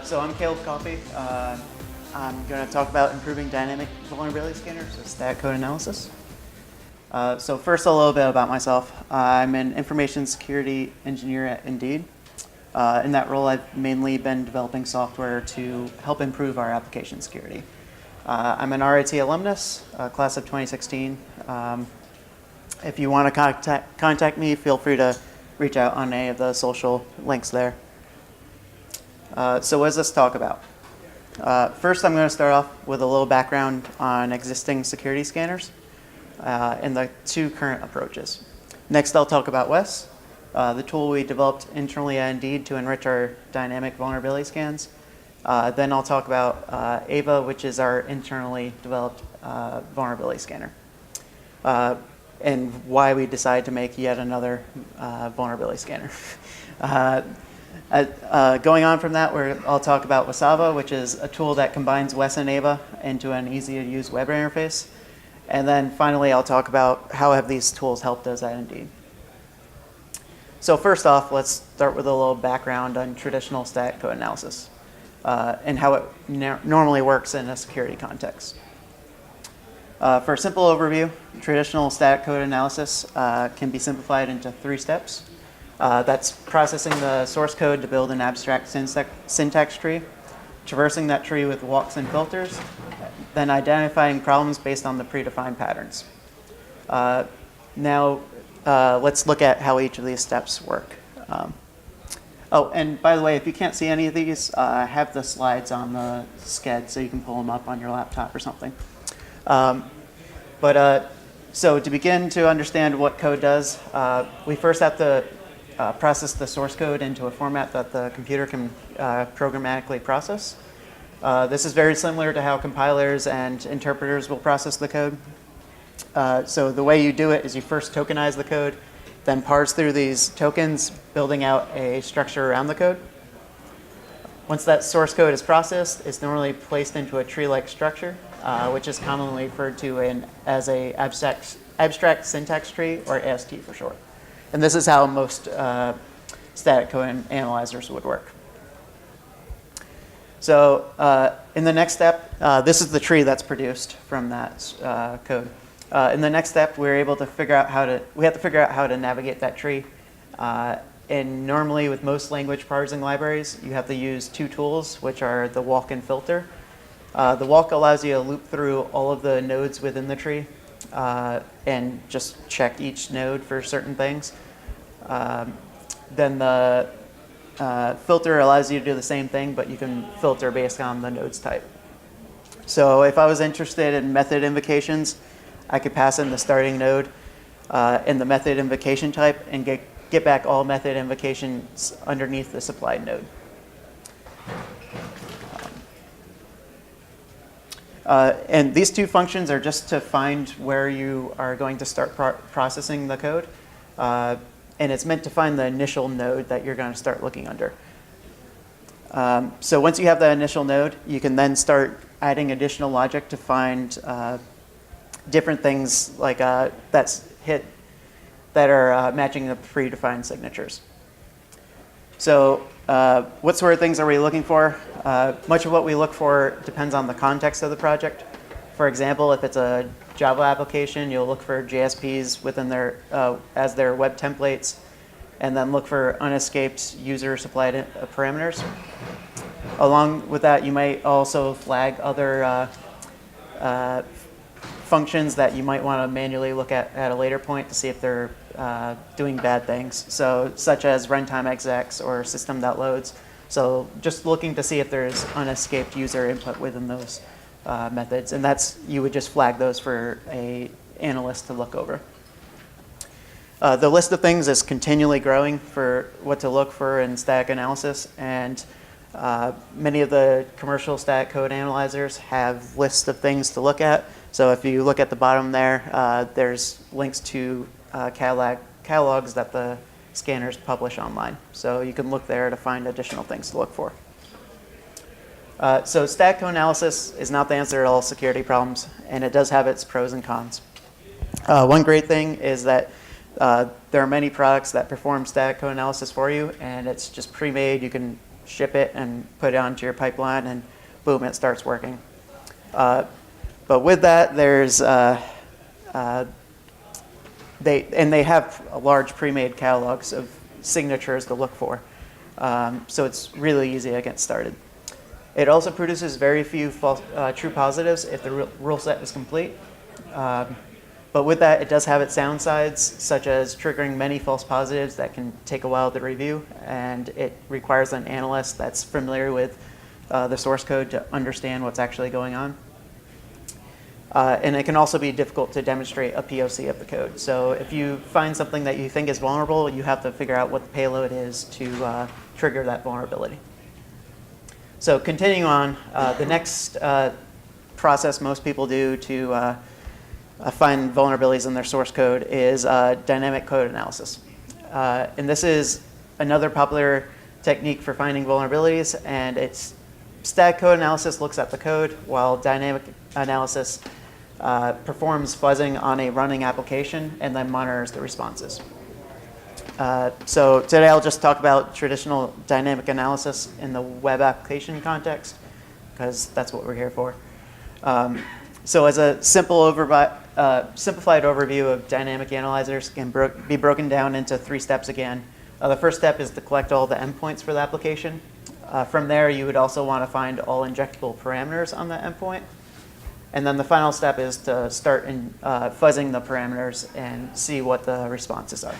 So I'm Caleb Coffie. I'm going to talk about improving dynamic vulnerability scanners with static code analysis. So first, a little bit about myself. I'm an information security engineer at Indeed. In that role, I've mainly been developing software to help improve our application security. I'm an RIT alumnus, class of 2016. If you want to contact me, feel free to reach out on any of the social links there. So what does this talk about? First, I'm going to start off with a little background on existing security scanners and the two current approaches. Next, I'll talk about WES, the tool we developed internally at Indeed to enrich our dynamic vulnerability scans. Then I'll talk about AVA, which is our internally developed vulnerability scanner, and why we decided to make yet another vulnerability scanner. Going on from that, I'll talk about Wasava, which is a tool that combines WES and AVA into an easy-to-use web interface. And then finally, I'll talk about how have these tools helped us at Indeed. So first off, let's start with a little background on traditional static code analysis and how it normally works in a security context. For a simple overview, traditional static code analysis can be simplified into 3 steps. That's processing the source code to build an abstract syntax tree, traversing that tree with walks and filters, then identifying problems based on the predefined patterns. Now, let's look at how each of these steps work. Oh, and by the way, if you can't see any of these, I have the slides on the sched, so you can pull them up on your laptop or something. So to begin to understand what code does, we first have to process the source code into a format that the computer can programmatically process. This is very similar to how compilers and interpreters will process the code. So the way you do it is you first tokenize the code, then parse through these tokens, building out a structure around the code. Once that source code is processed, it's normally placed into a tree-like structure, which is commonly referred to as an abstract syntax tree, or AST for short. And this is how most static code analyzers would work. So in the next step, this is the tree that's produced from that code. In the next step, we have to figure out how to navigate that tree. And normally, with most language parsing libraries, you have to use 2 tools, which are the walk and filter. The walk allows you to loop through all of the nodes within the tree and just check each node for certain things. Then the filter allows you to do the same thing, but you can filter based on the node's type. So if I was interested in method invocations, I could pass in the starting node and the method invocation type and get back all method invocations underneath the supplied node. And these 2 functions are just to find where you are going to start processing the code. And it's meant to find the initial node that you're going to start looking under. So once you have the initial node, you can then start adding additional logic to find different things like that are matching the predefined signatures. So what sort of things are we looking for? Much of what we look for depends on the context of the project. For example, if it's a Java application, you'll look for JSPs within their as their web templates, and then look for unescaped user-supplied parameters. Along with that, you might also flag other functions that you might want to manually look at a later point to see if they're doing bad things, so such as runtime execs or system.loads. So just looking to see if there's unescaped user input within those methods, and you would just flag those for an analyst to look over. The list of things is continually growing for what to look for in static analysis, and many of the commercial static code analyzers have lists of things to look at. So if you look at the bottom there, there's links to catalogs that the scanners publish online. So you can look there to find additional things to look for. So static code analysis is not the answer to all security problems, and it does have its pros and cons. One great thing is that there are many products that perform static code analysis for you, and it's just pre-made. You can ship it and put it onto your pipeline, and boom, it starts working. But with that, there's they have a large pre-made catalogs of signatures to look for, so it's really easy to get started. It also produces very few true positives if the rule set is complete. But with that, it does have its downsides, such as triggering many false positives that can take a while to review, and it requires an analyst that's familiar with the source code to understand what's actually going on. And it can also be difficult to demonstrate a POC of the code. So if you find something that you think is vulnerable, you have to figure out what the payload is to trigger that vulnerability. So continuing on, the next process most people do to find vulnerabilities in their source code is dynamic code analysis. And this is another popular technique for finding vulnerabilities, and it's static code analysis looks at the code, while dynamic analysis performs fuzzing on a running application and then monitors the responses. So today I'll just talk about traditional dynamic analysis in the web application context, because that's what we're here for. So as a simplified overview of dynamic analyzers can be broken down into 3 steps again. The first step is to collect all the endpoints for the application. From there, you would also want to find all injectable parameters on the endpoint. And then the final step is to start fuzzing the parameters and see what the responses are.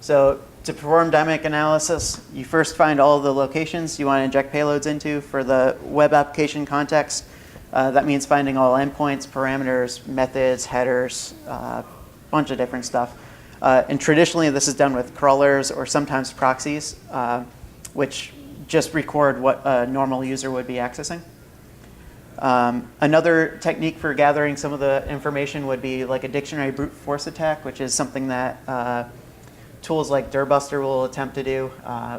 So to perform dynamic analysis, you first find all the locations you want to inject payloads into. For the web application context, that means finding all endpoints, parameters, methods, headers, a bunch of different stuff. And traditionally, this is done with crawlers or sometimes proxies, which just record what a normal user would be accessing. Another technique for gathering some of the information would be like a dictionary brute force attack, which is something that tools like Dirbuster will attempt to do,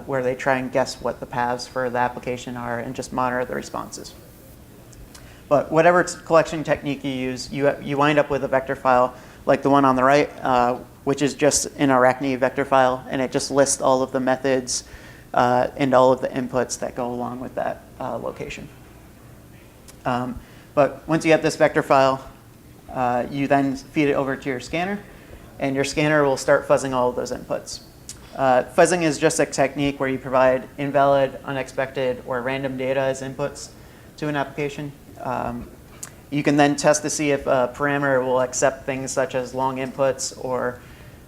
where they try and guess what the paths for the application are and just monitor the responses. But whatever collection technique you use, you wind up with a vector file like the one on the right, which is just an Arachne vector file, and it just lists all of the methods and all of the inputs that go along with that location. But once you have this vector file, you then feed it over to your scanner, and your scanner will start fuzzing all of those inputs. Fuzzing is just a technique where you provide invalid, unexpected, or random data as inputs to an application. You can then test to see if a parameter will accept things such as long inputs or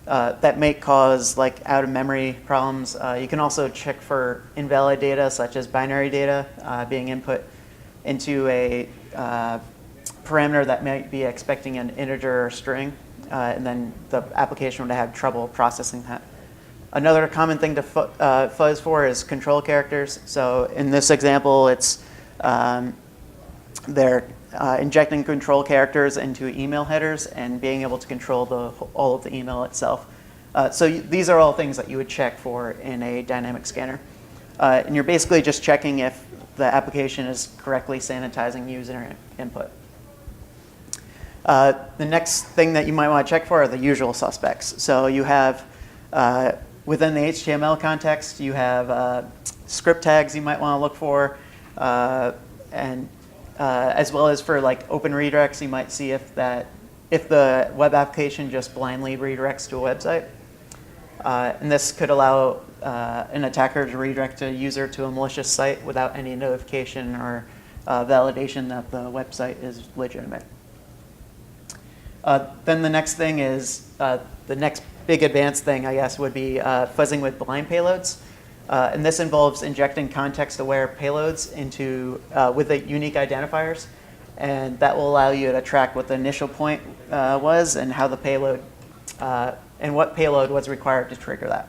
that may cause like out of memory problems. You can also check for invalid data such as binary data being input into a parameter that might be expecting an integer or string, and then the application would have trouble processing that. Another common thing to fuzz for is control characters. So in this example, it's they're injecting control characters into email headers and being able to control all of the email itself. So these are all things that you would check for in a dynamic scanner. And you're basically just checking if the application is correctly sanitizing user input. The next thing that you might want to check for are the usual suspects. So you have, within the HTML context, you have script tags you might want to look for, and as well as for like open redirects, you might see if the web application just blindly redirects to a website. And this could allow an attacker to redirect a user to a malicious site without any notification or validation that the website is legitimate. Then the next thing is, the next big advanced thing, I guess, would be fuzzing with blind payloads. And this involves injecting context-aware payloads into with the unique identifiers, and that will allow you to track what the initial point was and how the payload and what payload was required to trigger that.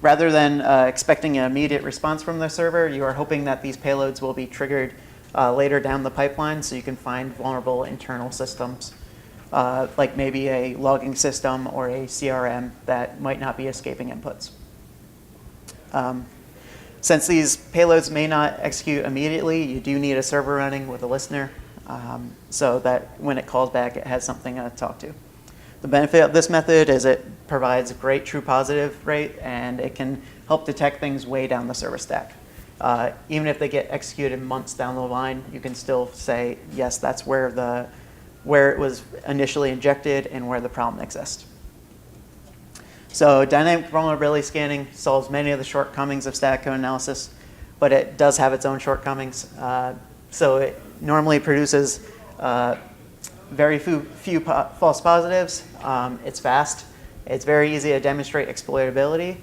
Rather than expecting an immediate response from the server, you are hoping that these payloads will be triggered later down the pipeline, so you can find vulnerable internal systems, like maybe a logging system or a CRM that might not be escaping inputs. Since these payloads may not execute immediately, you do need a server running with a listener so that when it calls back, it has something to talk to. The benefit of this method is it provides a great true positive rate, and it can help detect things way down the server stack. Even if they get executed months down the line, you can still say, yes, that's where it was initially injected and where the problem exists. So dynamic vulnerability scanning solves many of the shortcomings of static code analysis, but it does have its own shortcomings. So it normally produces very few false positives. It's fast. It's very easy to demonstrate exploitability,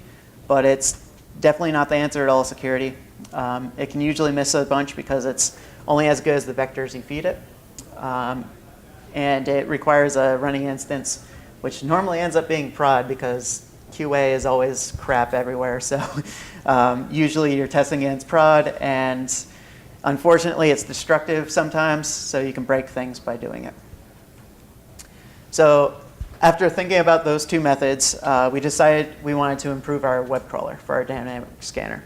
but it's definitely not the answer to all security. It can usually miss a bunch because it's only as good as the vectors you feed it. And it requires a running instance, which normally ends up being prod because QA is always crap everywhere. So usually you're testing against prod, and unfortunately it's destructive sometimes, so you can break things by doing it. So after thinking about those two methods, we decided we wanted to improve our web crawler for our dynamic scanner.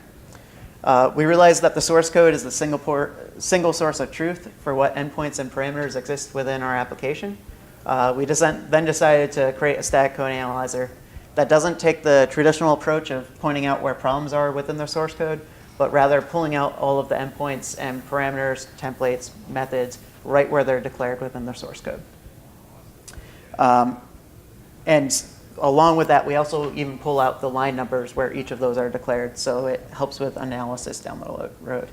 We realized that the source code is the single source of truth for what endpoints and parameters exist within our application. We then decided to create a static code analyzer that doesn't take the traditional approach of pointing out where problems are within the source code, but rather pulling out all of the endpoints and parameters, templates, methods, right where they're declared within the source code. And along with that, we also even pull out the line numbers where each of those are declared, so it helps with analysis down the road.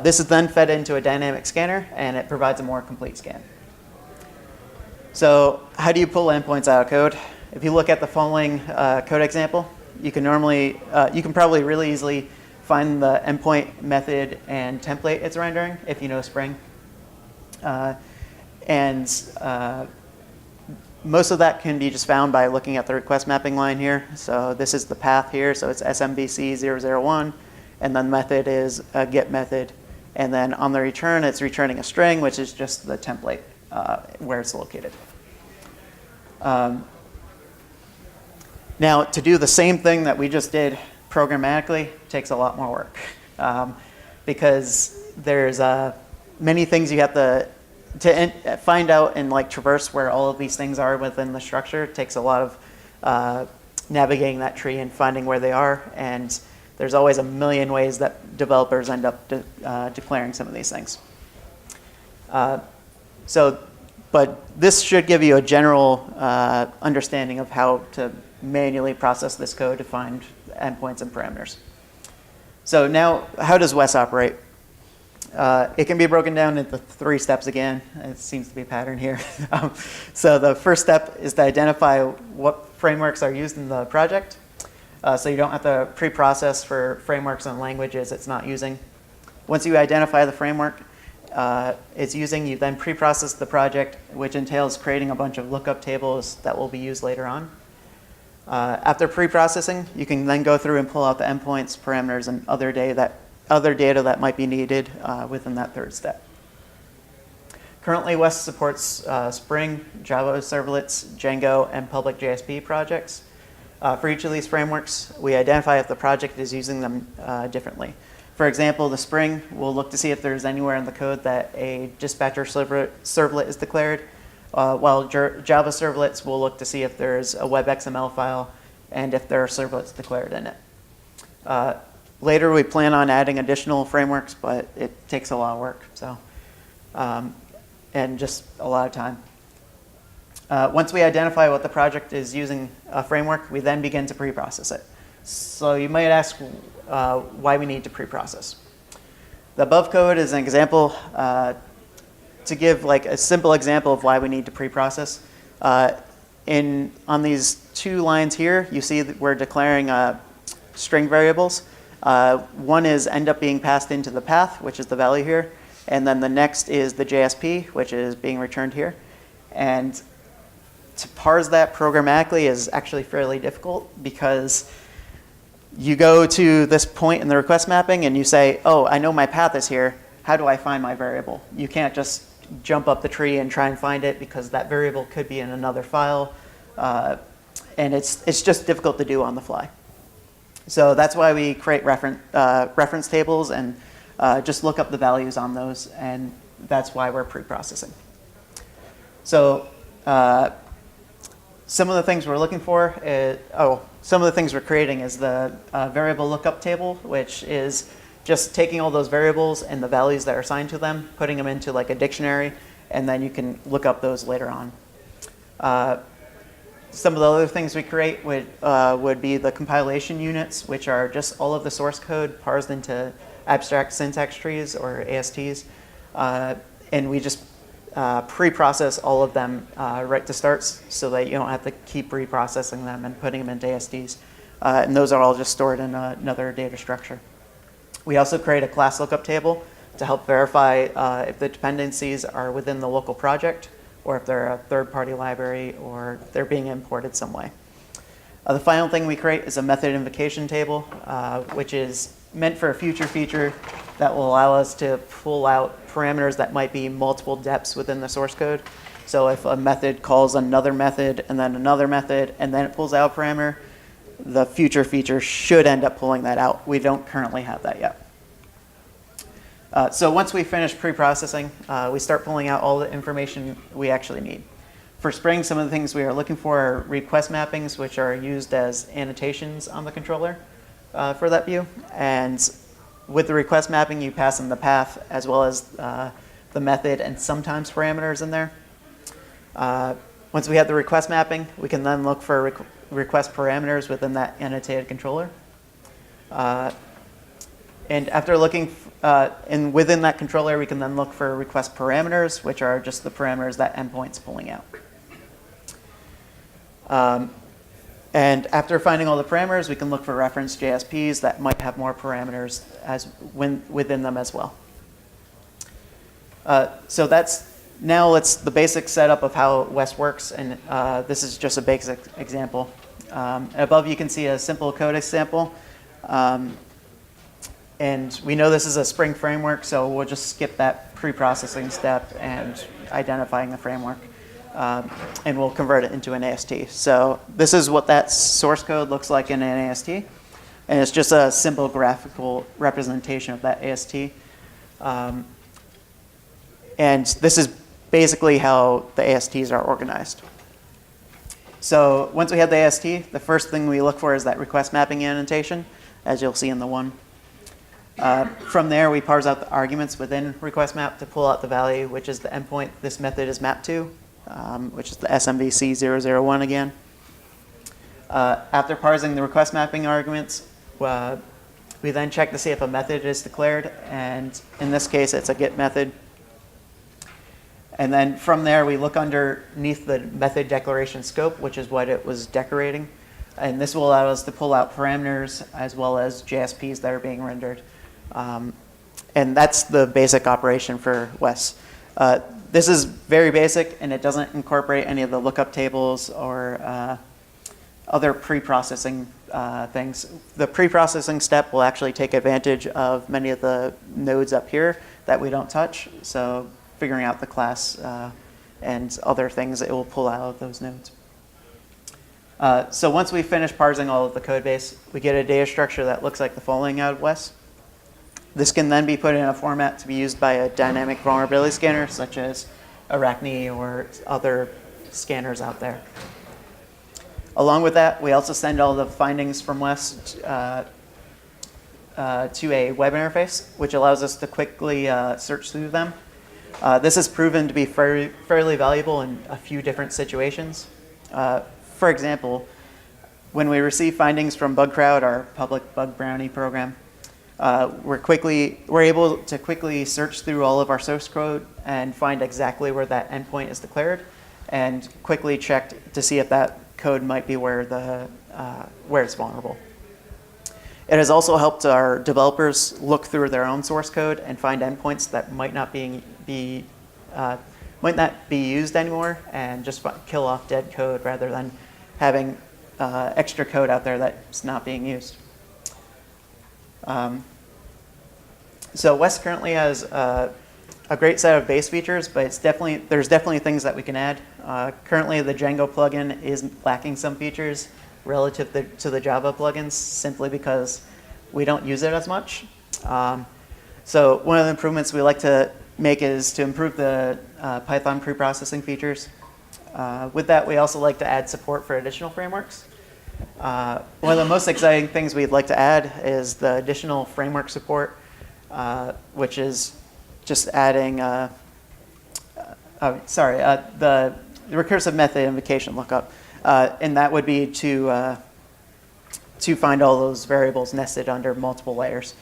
This is then fed into a dynamic scanner, and it provides a more complete scan. So how do you pull endpoints out of code? If you look at the following code example, you can probably really easily find the endpoint method and template it's rendering if you know Spring. Most of that can be just found by looking at the request mapping line here. So this is the path here, so it's SMVC001, and then method is a get method. And then on the return, it's returning a string, which is just the template where it's located. Now, to do the same thing that we just did programmatically takes a lot more work because there's many things you have to find out and traverse where all of these things are within the structure. It takes a lot of navigating that tree and finding where they are, and there's always a million ways that developers end up declaring some of these things. But this should give you a general understanding of how to manually process this code to find endpoints and parameters. So now, how does WES operate? It can be broken down into 3 steps again. It seems to be a pattern here. So the first step is to identify what frameworks are used in the project. So you don't have to pre-process for frameworks and languages it's not using. Once you identify the framework it's using, you then pre-process the project, which entails creating a bunch of lookup tables that will be used later on. After pre-processing, you can then go through and pull out the endpoints, parameters, and other data that might be needed within that third step. Currently, WES supports Spring, Java servlets, Django, and public JSP projects. For each of these frameworks, we identify if the project is using them differently. For example, the Spring, we'll look to see if there's anywhere in the code that a dispatcher servlet is declared, while Java servlets, we'll look to see if there's a web XML file and if there are servlets declared in it. Later, we plan on adding additional frameworks, but it takes a lot of work, so and just a lot of time. Once we identify what the project is using a framework, we then begin to pre-process it. So you might ask why we need to pre-process. The above code is an example to give a simple example of why we need to pre-process. On these 2 lines here, you see that we're declaring string variables. One is end up being passed into the path, which is the value here, and then the next is the JSP, which is being returned here. And to parse that programmatically is actually fairly difficult because you go to this point in the request mapping and you say, oh, I know my path is here. How do I find my variable? You can't just jump up the tree and try and find it because that variable could be in another file. And it's just difficult to do on the fly. So that's why we create reference tables and just look up the values on those, and that's why we're pre-processing. So some of the things we're looking for is, some of the things we're creating is the variable lookup table, which is just taking all those variables and the values that are assigned to them, putting them into like a dictionary, and then you can look up those later on. Some of the other things we create would be the compilation units, which are just all of the source code parsed into abstract syntax trees or ASTs. And we just pre-process all of them right to start so that you don't have to keep reprocessing them and putting them into ASTs. And those are all just stored in another data structure. We also create a class lookup table to help verify if the dependencies are within the local project, or if they're a third-party library, or they're being imported some way. The final thing we create is a method invocation table, which is meant for a future feature that will allow us to pull out parameters that might be multiple depths within the source code. So if a method calls another method, and then another method, and then it pulls out a parameter, the future feature should end up pulling that out. We don't currently have that yet. So once we finish pre-processing, we start pulling out all the information we actually need. For Spring, some of the things we are looking for are request mappings, which are used as annotations on the controller for that view. And with the request mapping, you pass in the path as well as the method and sometimes parameters in there. Once we have the request mapping, we can then look for request parameters within that annotated controller. And after looking within that controller, we can then look for request parameters, which are just the parameters that Endpoints pulling out. And after finding all the parameters, we can look for reference JSPs that might have more parameters within them as well. So that's the basic setup of how Wes works, and this is just a basic example. Above you can see a simple code example. And we know this is a Spring framework, so we'll just skip that pre-processing step and identifying the framework. And we'll convert it into an AST. So this is what that source code looks like in an AST. And it's just a simple graphical representation of that AST. And this is basically how the ASTs are organized. So once we have the AST, the first thing we look for is that request mapping annotation, as you'll see in the one. From there, we parse out the arguments within request map to pull out the value, which is the endpoint this method is mapped to, which is the SMVC001 again. After parsing the request mapping arguments, we then check to see if a method is declared, and in this case, it's a get method. And then from there, we look underneath the method declaration scope, which is what it was decorating. And this will allow us to pull out parameters as well as JSPs that are being rendered. And that's the basic operation for Wes. This is very basic, and it doesn't incorporate any of the lookup tables or other pre-processing things. The pre-processing step will actually take advantage of many of the nodes up here that we don't touch. So figuring out the class and other things, it will pull out of those nodes. So once we finish parsing all of the code base, we get a data structure that looks like the following out of Wes. This can then be put in a format to be used by a dynamic vulnerability scanner, such as Arachne or other scanners out there. Along with that, we also send all the findings from Wes to a web interface, which allows us to quickly search through them. This has proven to be fairly valuable in a few different situations. For example, when we receive findings from BugCrowd, our public bug bounty program, we're able to quickly search through all of our source code and find exactly where that endpoint is declared, and quickly check to see if that code might be where it's vulnerable. It has also helped our developers look through their own source code and find endpoints that might not be used anymore, and just kill off dead code rather than having extra code out there that's not being used. So Wes currently has a great set of base features, but there's definitely things that we can add. Currently, the Django plugin is lacking some features relative to the Java plugins, simply because we don't use it as much. So one of the improvements we like to make is to improve the Python preprocessing features. With that, we also like to add support for additional frameworks. One of the most exciting things we'd like to add is the additional framework support, which is just adding, the recursive method invocation lookup. And that would be to find all those variables nested under multiple layers.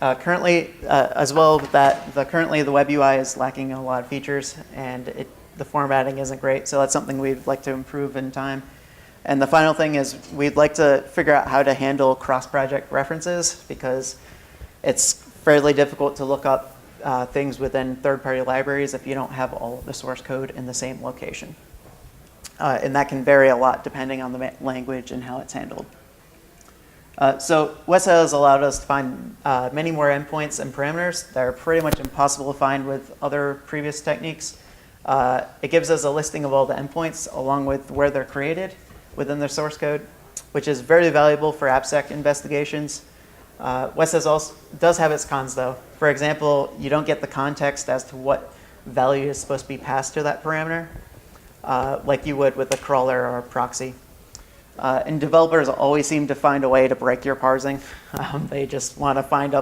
Currently, as well with that, currently the web UI is lacking a lot of features, and the formatting isn't great, so that's something we'd like to improve in time. And the final thing is we'd like to figure out how to handle cross-project references, because it's fairly difficult to look up things within third-party libraries if you don't have all of the source code in the same location. And that can vary a lot depending on the language and how it's handled. So WES has allowed us to find many more endpoints and parameters that are pretty much impossible to find with other previous techniques. It gives us a listing of all the endpoints along with where they're created within their source code, which is very valuable for AppSec investigations. WES does have its cons though. For example, you don't get the context as to what value is supposed to be passed to that parameter, like you would with a crawler or a proxy. And developers always seem to find a way to break your parsing. They just want to find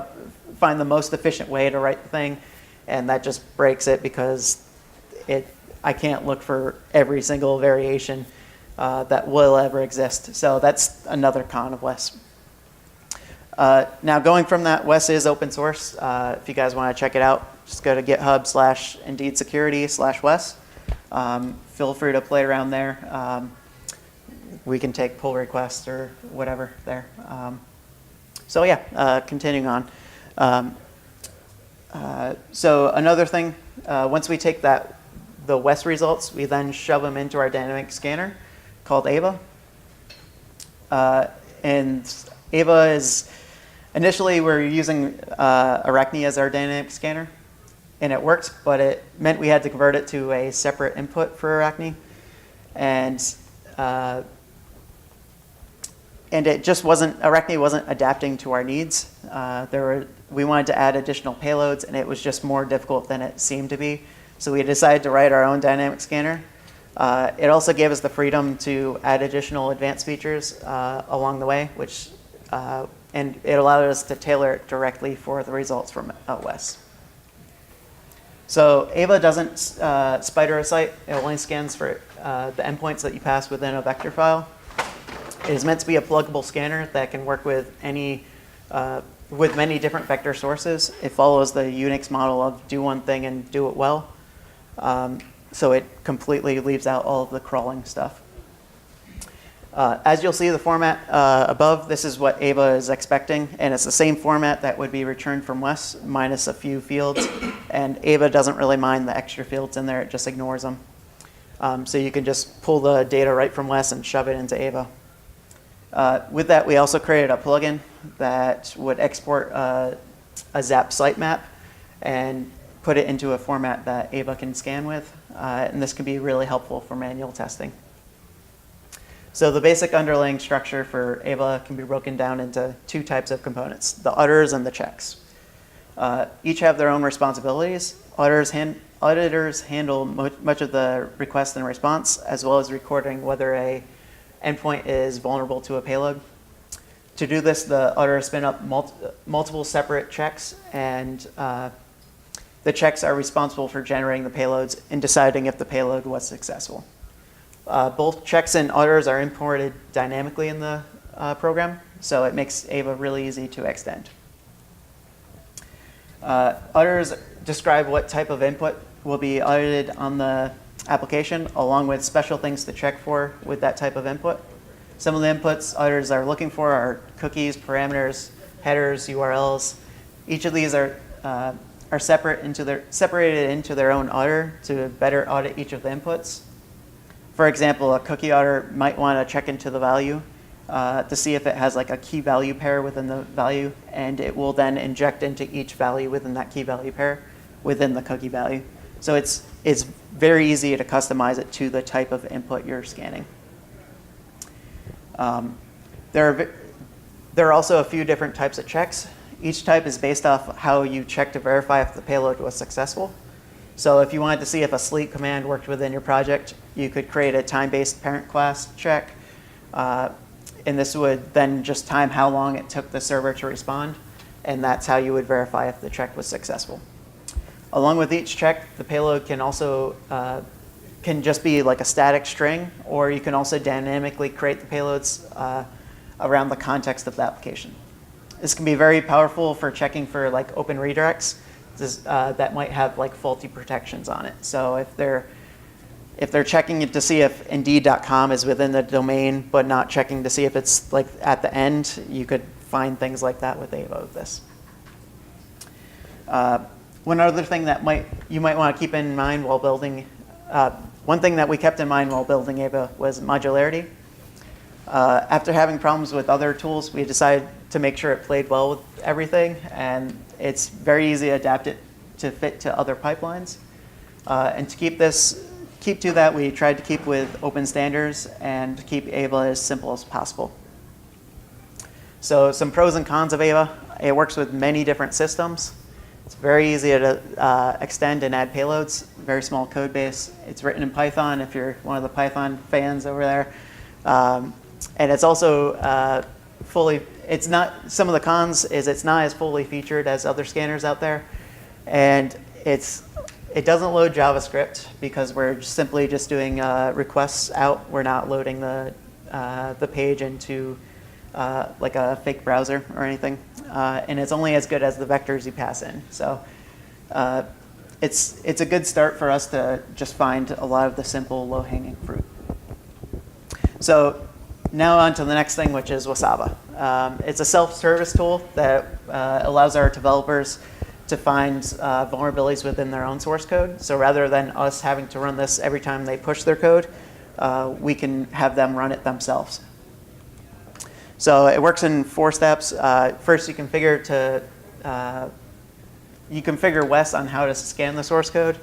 the most efficient way to write the thing, and that just breaks it because I can't look for every single variation that will ever exist. So that's another con of WES. Now going from that, WES is open source. If you guys want to check it out, just go to github/indeedsecurity/WES. Feel free to play around there. We can take pull requests or whatever there. So yeah, continuing on. So another thing, once we take the WES results, we then shove them into our dynamic scanner called Ava. And Ava is, initially we're using Arachne as our dynamic scanner, and it worked, but it meant we had to convert it to a separate input for Arachne. And it just Arachne wasn't adapting to our needs. We wanted to add additional payloads, and it was just more difficult than it seemed to be. So we decided to write our own dynamic scanner. It also gave us the freedom to add additional advanced features along the way, and it allowed us to tailor it directly for the results from WES. So Ava doesn't spider a site. It only scans for the endpoints that you pass within a vector file. It is meant to be a pluggable scanner that can work with many different vector sources. It follows the Unix model of do one thing and do it well. So it completely leaves out all of the crawling stuff. As you'll see the format above, this is what Ava is expecting, and it's the same format that would be returned from WES minus a few fields. And Ava doesn't really mind the extra fields in there, it just ignores them. So you can just pull the data right from WES and shove it into Ava. With that, we also created a plugin that would export a ZAP sitemap and put it into a format that Ava can scan with. And this can be really helpful for manual testing. So the basic underlying structure for Ava can be broken down into two types of components, the utters and the checks. Each have their own responsibilities. Auditors handle much of the request and response, as well as recording whether a endpoint is vulnerable to a payload. To do this, the auditors spin up multiple separate checks, and the checks are responsible for generating the payloads and deciding if the payload was successful. Both checks and auditors are imported dynamically in the program, so it makes Ava really easy to extend. Auditors describe what type of input will be audited on the application, along with special things to check for with that type of input. Some of the inputs auditors are looking for are cookies, parameters, headers, URLs. Each of these are separated into their own auditor to better audit each of the inputs. For example, a cookie auditor might want to check into the value to see if it has like a key value pair within the value, and it will then inject into each value within that key value pair within the cookie value. So it's very easy to customize it to the type of input you're scanning. There are also a few different types of checks. Each type is based off how you check to verify if the payload was successful. So if you wanted to see if a sleep command worked within your project, you could create a time-based parent class check. And this would then just time how long it took the server to respond. And that's how you would verify if the check was successful. Along with each check, the payload can also can just be like a static string, or you can also dynamically create the payloads around the context of the application. This can be very powerful for checking for like open redirects that might have like faulty protections on it. So if they're checking it to see if indeed.com is within the domain, but not checking to see if it's like at the end, you could find things like that with Ava with this. One other thing that you might want to keep in mind while building, one thing that we kept in mind while building Ava was modularity. After having problems with other tools, we decided to make sure it played well with everything, and it's very easy to adapt it to fit to other pipelines. And to keep to that, we tried to keep with open standards and keep Ava as simple as possible. So some pros and cons of Ava. It works with many different systems. It's very easy to extend and add payloads, very small code base. It's written in Python if you're one of the Python fans over there. And it's also some of the cons is it's not as fully featured as other scanners out there. And it doesn't load JavaScript because we're simply just doing requests out. We're not loading the page into like a fake browser or anything. And it's only as good as the vectors you pass in. So it's a good start for us to just find a lot of the simple low-hanging fruit. So now on to the next thing, which is Wasaba. It's a self-service tool that allows our developers to find vulnerabilities within their own source code. So rather than us having to run this every time they push their code, we can have them run it themselves. So it works in 4 steps. First, you configure Wes on how to scan the source code.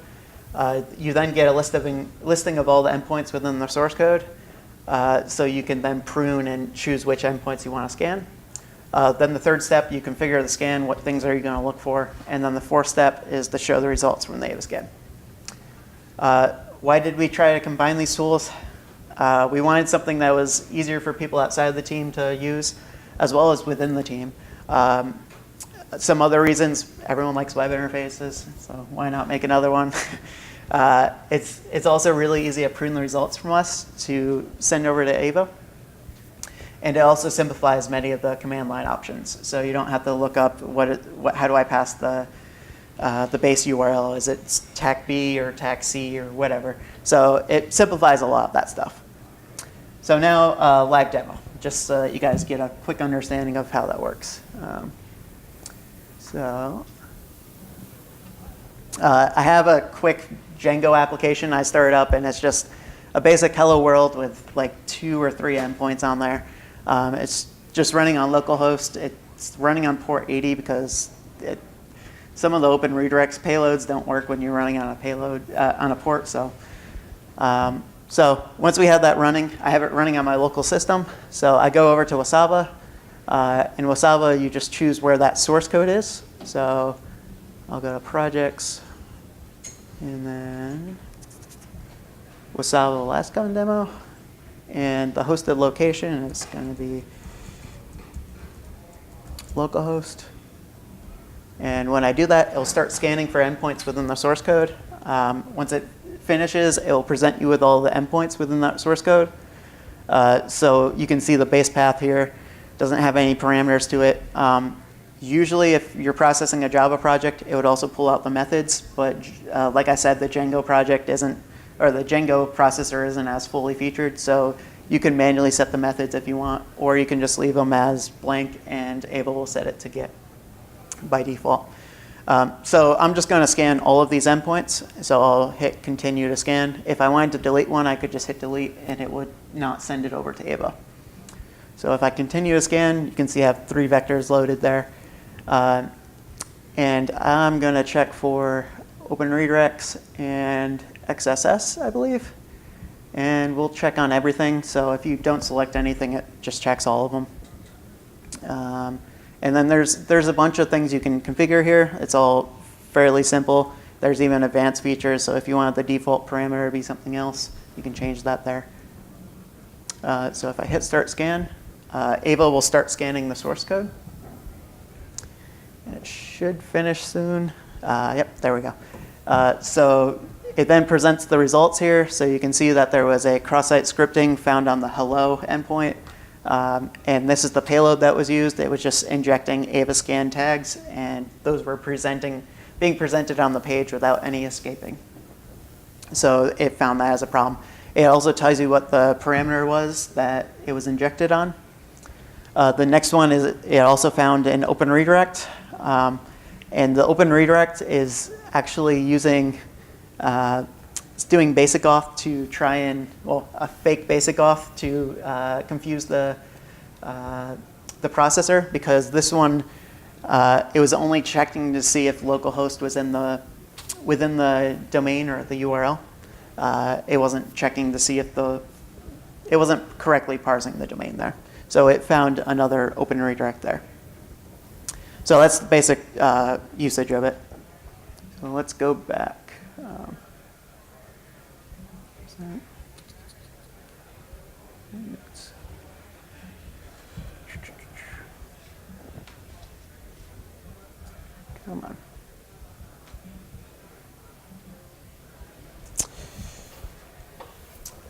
You then get a listing of all the endpoints within the source code. So you can then prune and choose which endpoints you want to scan. Then the 3rd step, you configure the scan, what things are you going to look for. And then the 4th step is to show the results from the Ava scan. Why did we try to combine these tools? We wanted something that was easier for people outside of the team to use, as well as within the team. Some other reasons, everyone likes web interfaces, so why not make another one? It's also really easy to prune the results from us to send over to Ava. And it also simplifies many of the command line options. So you don't have to look up how do I pass the base URL? Is it TAC-B or TAC-C or whatever? So it simplifies a lot of that stuff. So now live demo, just so that you guys get a quick understanding of how that works. I have a quick Django application I started up, and it's just a basic hello world with like 2 or 3 endpoints on there. It's just running on localhost. It's running on port 80 because some of the open redirects payloads don't work when you're running on a payload on a port. So once we have that running, I have it running on my local system. So I go over to Wasaba. In Wasaba, you just choose where that source code is. So I'll go to projects, and then Wasaba last gun demo. And the hosted location is going to be localhost. And when I do that, it'll start scanning for endpoints within the source code. Once it finishes, it will present you with all the endpoints within that source code. So you can see the base path here. Doesn't have any parameters to it. Usually, if you're processing a Java project, it would also pull out the methods. But like I said, the Django project isn't, or the Django processor isn't as fully featured. So you can manually set the methods if you want, or you can just leave them as blank, and Ava will set it to Git by default. So I'm just going to scan all of these endpoints. So I'll hit continue to scan. If I wanted to delete one, I could just hit delete, and it would not send it over to Ava. So if I continue to scan, you can see I have 3 vectors loaded there. And I'm going to check for open redirects and XSS, I believe. And we'll check on everything. So if you don't select anything, it just checks all of them. And then there's a bunch of things you can configure here. It's all fairly simple. There's even advanced features, so if you want the default parameter to be something else, you can change that there. So if I hit start scan, Ava will start scanning the source code. And it should finish soon. Yep, there we go. So it then presents the results here. So you can see that there was a cross-site scripting found on the hello endpoint. And this is the payload that was used. It was just injecting Ava scan tags, and those were being presented on the page without any escaping. So it found that as a problem. It also tells you what the parameter was that it was injected on. The next one is it also found an open redirect. And the open redirect is actually using, it's doing basic auth to try and, well, a fake basic auth to confuse the processor, because this one, it was only checking to see if localhost was within the domain or the URL. It wasn't checking to see if it wasn't correctly parsing the domain there. So it found another open redirect there. So that's the basic usage of it. So let's go back. Come on.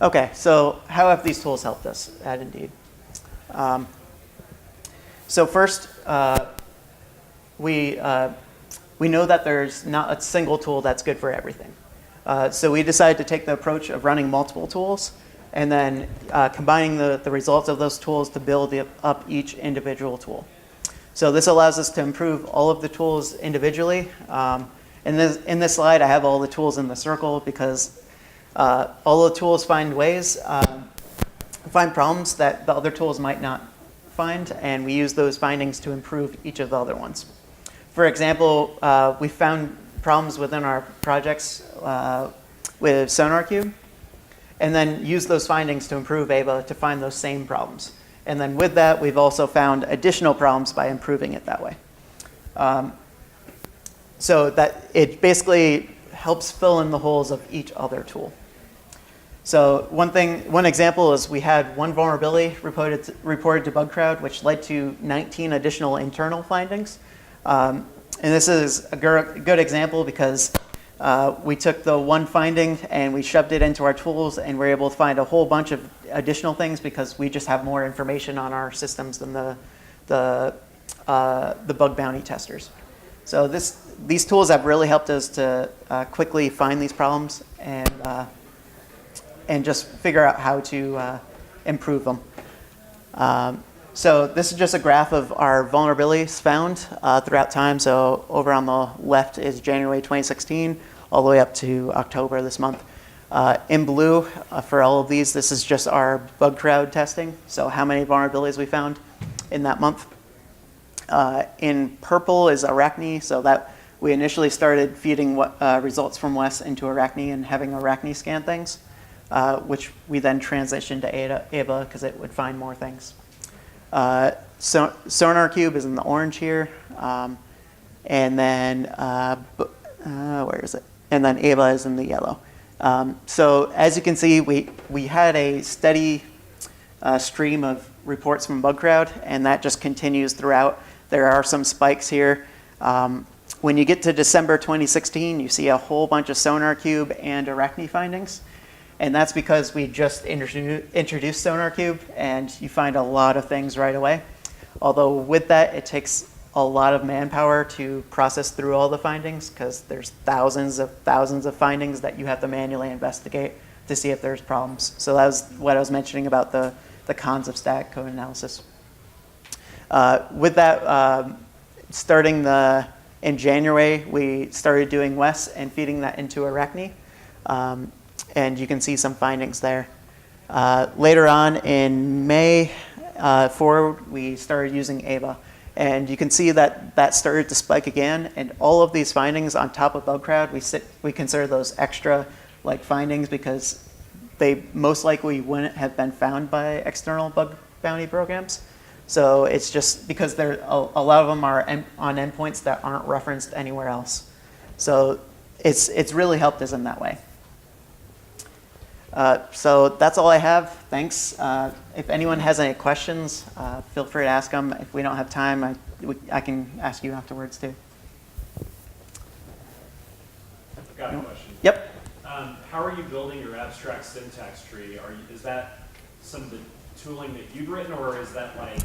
Okay, so how have these tools helped us at Indeed? So first, we know that there's not a single tool that's good for everything. So we decided to take the approach of running multiple tools and then combining the results of those tools to build up each individual tool. So this allows us to improve all of the tools individually. In this slide, I have all the tools in the circle because all the tools find problems that the other tools might not find, and we use those findings to improve each of the other ones. For example, we found problems within our projects with SonarQube, and then use those findings to improve Ava to find those same problems. And then with that, we've also found additional problems by improving it that way. So that it basically helps fill in the holes of each other tool. So one example is we had one vulnerability reported to BugCrowd, which led to 19 additional internal findings. And this is a good example because we took the one finding and we shoved it into our tools, and we're able to find a whole bunch of additional things because we just have more information on our systems than the bug bounty testers. So these tools have really helped us to quickly find these problems and just figure out how to improve them. So this is just a graph of our vulnerabilities found throughout time. So over on the left is January 2016, all the way up to October this month. In blue, for all of these, this is just our BugCrowd testing. So how many vulnerabilities we found in that month. In purple is Arachne, so that we initially started feeding results from Wes into Arachne and having Arachne scan things, which we then transitioned to Ava because it would find more things. SonarQube is in the orange here, and then where is it? And then Ava is in the yellow. So as you can see, we had a steady stream of reports from BugCrowd, and that just continues throughout. There are some spikes here. When you get to December 2016, you see a whole bunch of SonarQube and Arachne findings. And that's because we just introduced SonarQube, and you find a lot of things right away. Although with that, it takes a lot of manpower to process through all the findings because there's thousands of findings that you have to manually investigate to see if there's problems. So that was what I was mentioning about the cons of static code analysis. With that, starting in January, we started doing Wes and feeding that into Arachne. And you can see some findings there. Later on in May forward, we started using Ava. And you can see that started to spike again. And all of these findings on top of BugCrowd, we consider those extra findings because they most likely wouldn't have been found by external bug bounty programs. So it's just because a lot of them are on endpoints that aren't referenced anywhere else. So it's really helped us in that way. So that's all I have. Thanks. If anyone has any questions, feel free to ask them. If we don't have time, I can ask you afterwards too. I've got a question. Yep. How are you building your abstract syntax tree? Is that some of the tooling that you've written, or is that like,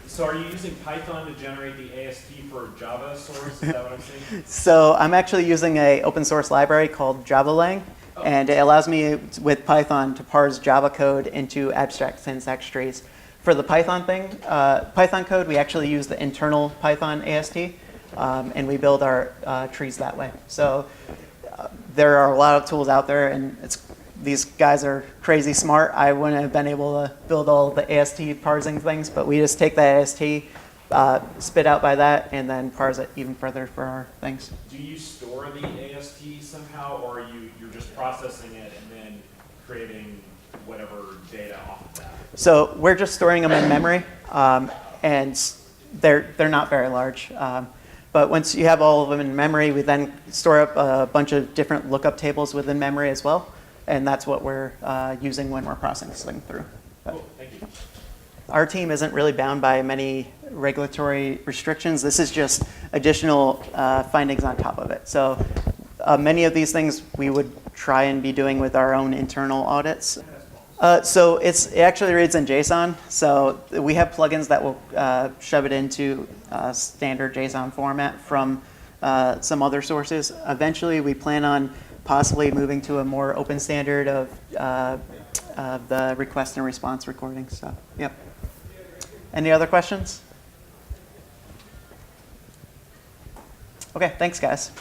so are you using Python to generate the AST for Java source? Is that what I'm saying? So I'm actually using an open source library called JavaLang, and it allows me with Python to parse Java code into abstract syntax trees. For the Python thing, Python code, we actually use the internal Python AST, and we build our trees that way. So there are a lot of tools out there, and these guys are crazy smart. I wouldn't have been able to build all the AST parsing things, but we just take that AST, spit out by that, and then parse it even further for our things. Do you store the AST somehow, or you're just processing it and then creating whatever data off of that? So we're just storing them in memory, and they're not very large. But once you have all of them in memory, we then store up a bunch of different lookup tables within memory as well. And that's what we're using when we're processing through. Cool, thank you. Our team isn't really bound by many regulatory restrictions. This is just additional findings on top of it. So many of these things we would try and be doing with our own internal audits. So it actually reads in JSON. So we have plugins that will shove it into standard JSON format from some other sources. Eventually, we plan on possibly moving to a more open standard of the request and response recording. So, yep. Any other questions? Okay, thanks, guys.